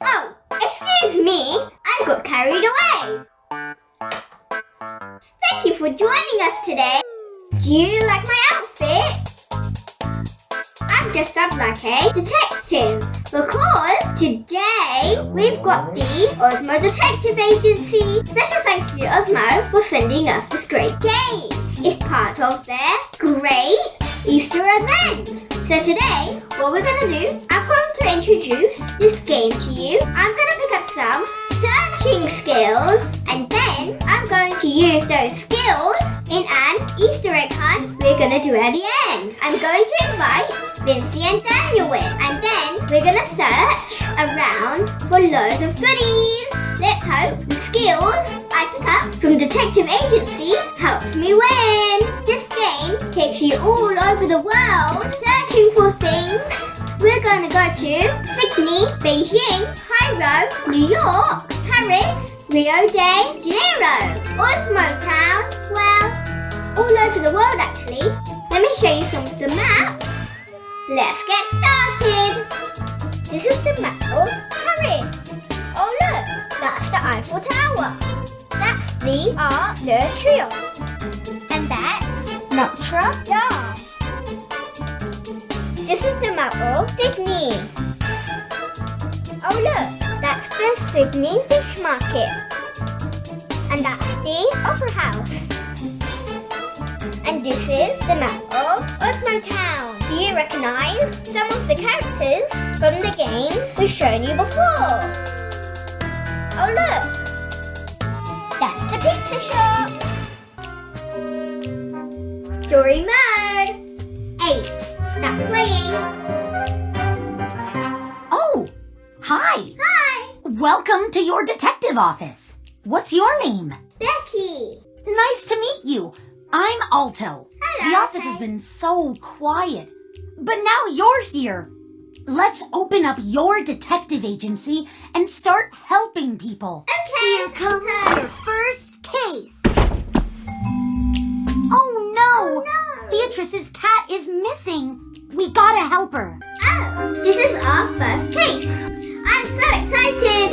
Oh, excuse me, I got carried away. Thank you for joining us today. Do you like my outfit? I'm dressed up like a detective because today we've got the Osmo Detective Agency. Special thanks to Osmo for sending us this great game. It's part of their great Easter event. So today, what we're going to do, I'm going to introduce this game to you. I'm going to pick up some searching skills and then I'm going to use those skills in an Easter egg hunt we're going to do at the end. I'm going to invite Vincy and Daniel in and then we're going to search around for loads of goodies. Let's hope the skills I pick up from Detective Agency helps me win. This game takes you all over the world searching for things. We're going to go to Sydney, Beijing, Cairo, New York, Paris, Rio de Janeiro, Osmo Town, well, all over the world actually. Let me show you some of the maps. Let's get started. This is the map of Paris. Oh look, that's the Eiffel Tower. That's the Arc de Triomphe. And that's Notre Dame. This is the map of Sydney. Oh look, that's the Sydney Fish Market. And that's the Opera House. And this is the map of Osmo Town. Do you recognise some of the characters from the games we've shown you before? Oh look, that's the pizza shop. Story mode 8. Stop playing. Oh, hi. Hi. Welcome to your detective office. What's your name? Becky. Nice to meet you. I'm Alto. Hello. The office has been so quiet, but now you're here. Let's open up your detective agency and start helping people. Okay. Here comes your first case. Oh no! no. Beatrice's cat is missing. We gotta help her. Oh, this is our first case. I'm so excited.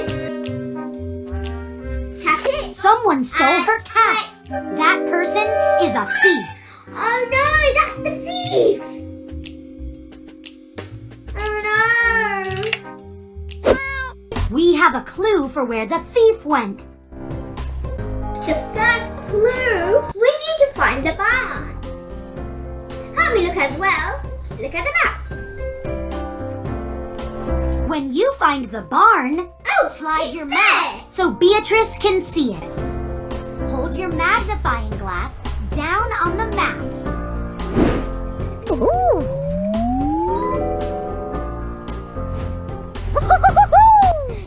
Tap it. Someone stole her cat. That person is a thief. Oh no, that's the thief. Oh no. We have a clue for where the thief went. The first clue, we need to find the barn. Help me look as well. Look at the map. When you find the barn, Oh, slide it's your there. map so Beatrice can see it. Hold your magnifying glass down on the map. Ooh.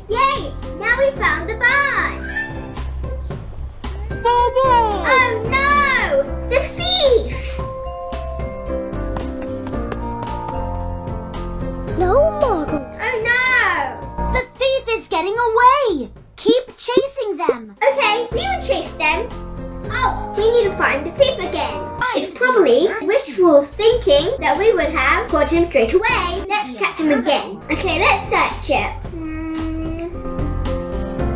Yay! Now we found the barn. Oh no! The thief! No, Margaret. Oh no! The thief is getting away. Keep chasing them. Okay, we will chase them. Oh, we need to find the thief again. It's probably wishful thinking that we would have caught him straight away. Let's catch him again. Okay, let's search it.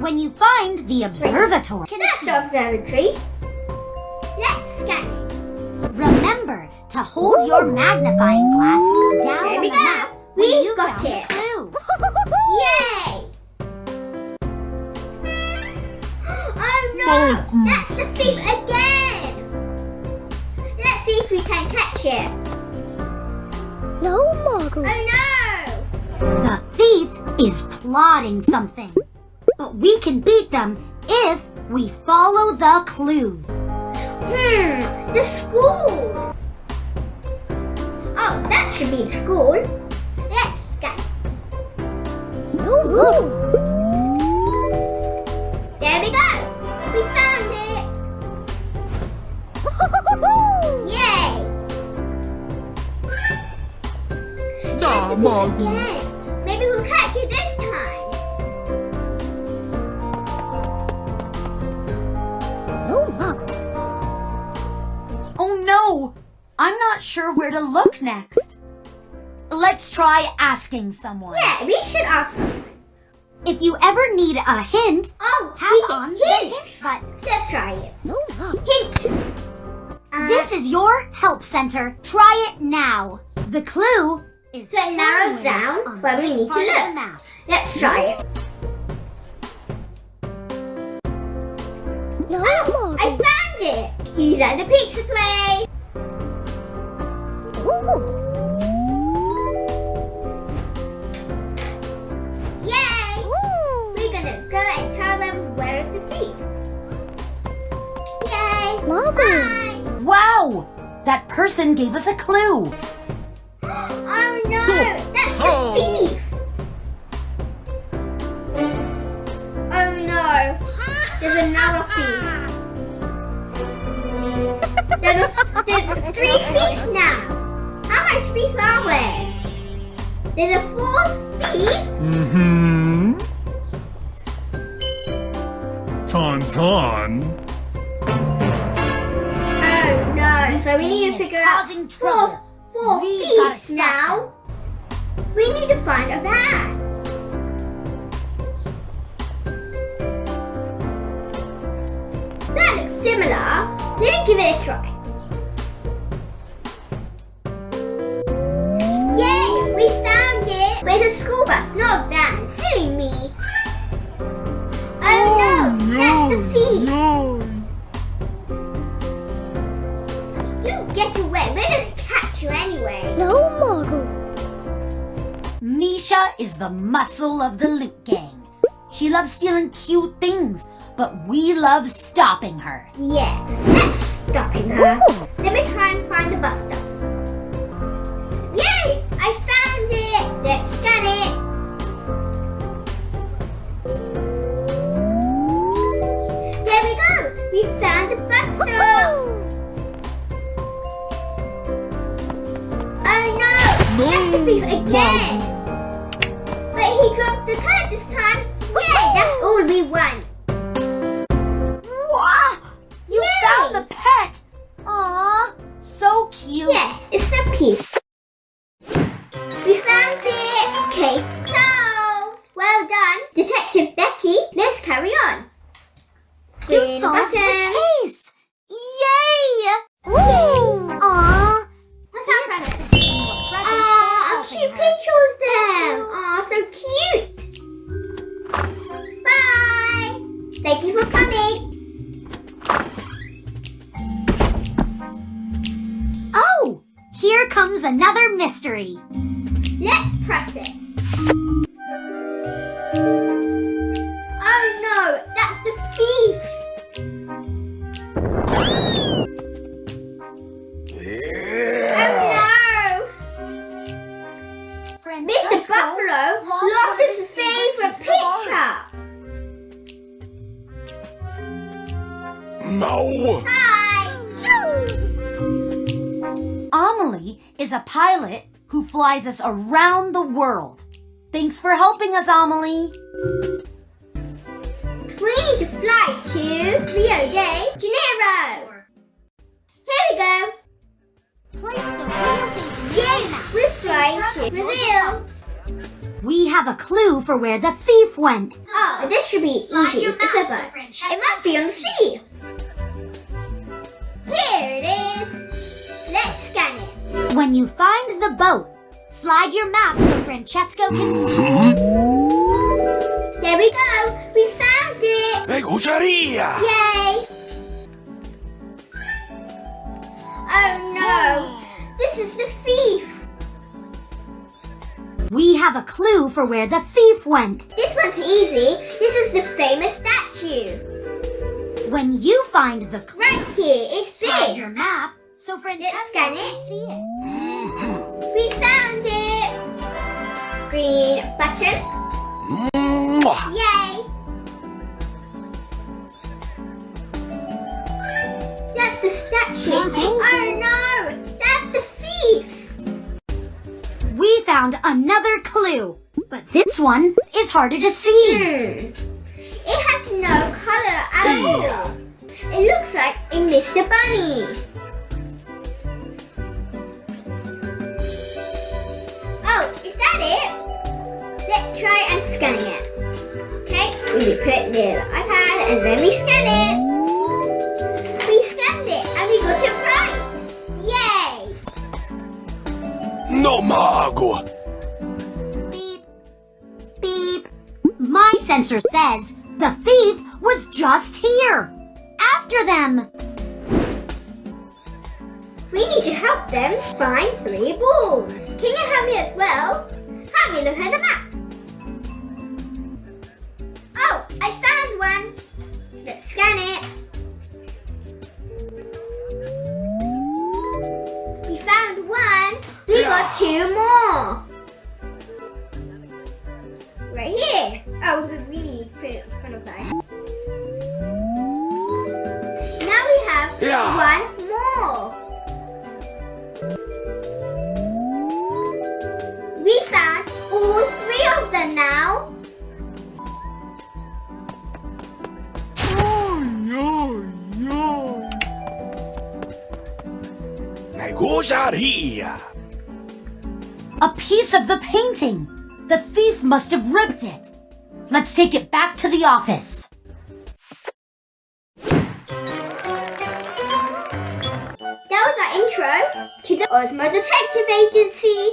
When you find the observatory, That's the observatory. Let's scan it. remember to hold your magnifying glass down There on we the go. map when We've you got found it. the clue. Yay! Oh no! That's the thief again! Let's see if we can catch it. No, Margaret. Oh no! The thief is plotting something. But we can beat them if we follow the clues. The school! Oh, that should be the school. Let's scan. There we go! We found it! Yay! Again. Maybe we'll catch it this time. No, Margaret. Oh no! I'm not sure where to look next. Let's try asking someone. Yeah, we should ask someone. If you ever need a hint, Oh, tap on the hint. hint button. Let's try it. Hint. This is your help center. Try it now. The clue is So it narrows somewhere down on where we this need to part of the look. map. Let's try it. Oh, I found it. He's at the pizza place. Yay! We're gonna go and tell them where is the thief. Yay! Bye! Wow! That person gave us a clue. Oh no! That's the thief! Oh no! There's another thief. There's 3 thieves now. How many thieves are there? There's a 4th thief. Tauntaun. Oh no! So we need to This figure is out causing trouble. 4 We've gotta thieves stop now. We need to find a bag. That looks similar. Let me give it a try. Yay! We found it! But it's a school bus, not a van. Silly me. Oh no! That's the thief! No. You get away. We're gonna catch you anyway. Misha is the muscle of the loot gang. She loves stealing cute things, but we love stopping her. Yeah, let's stopping her. Let me try and find the bus stop. Yay! I found it! Let's scan it. There we go! We found the bus stop! Oh no! That's the thief again! But he dropped the card this time. Yay! That's all we want. Wow! You Yay! found the pet! Aw, so cute. Yes, it's so cute. We found it! Case solved! Well done, Detective Becky. Let's carry on. You Green solved the button. case! Yay! Aw, What's that from? Aw, a cute picture of them. Aw, so cute. Bye. Thank you for coming. Oh, here comes another mystery. Let's press it. Oh no, that's the thief. Oh no. Mr. Buffalo lost his favorite picture. No. Hi. Amelie is a pilot who flies us around the world. Thanks for helping us, Amelie. We need to fly to Rio de Janeiro. Here we go. Place the Rio de Yay, we're flying to Brazil. We have a clue for where the thief went. Oh, this should be easy. It's a boat. It must be on the sea. Here it is. Let's scan it. When you find the boat, slide your map so Francesco can see. There we go. We found it. Hey, cucharia. Yay. Oh no. This is the thief. We have a clue for where the thief went. This one's easy. This is the famous statue. When you find the clue, Right here. It's slide big. your map so Francesco scan can it. see it. We found it. Green button. Mwah. Yay. That's the statue. Oh no. That's the thief. We found another clue, but this one is harder to see. It has no color at all. It looks like a Mr. Bunny. Oh, is that it? Let's try and scan it. near the iPad and then we scan it. We scanned it and we got it right. Yay! No mago. Beep. Beep. My sensor says the thief was just here. After them. We need to help them find 3 balls. Can you help me as well? Help me look at the map. Oh, I found one. Let's scan it. We found one. We got 2 more. Right here. Oh, we really need to put it in front of that. Now we have 1 more. We found all 3 of them now. Negotiaria. A piece of the painting. The thief must have ripped it. Let's take it back to the office. That was our intro to the Osmo Detective Agency.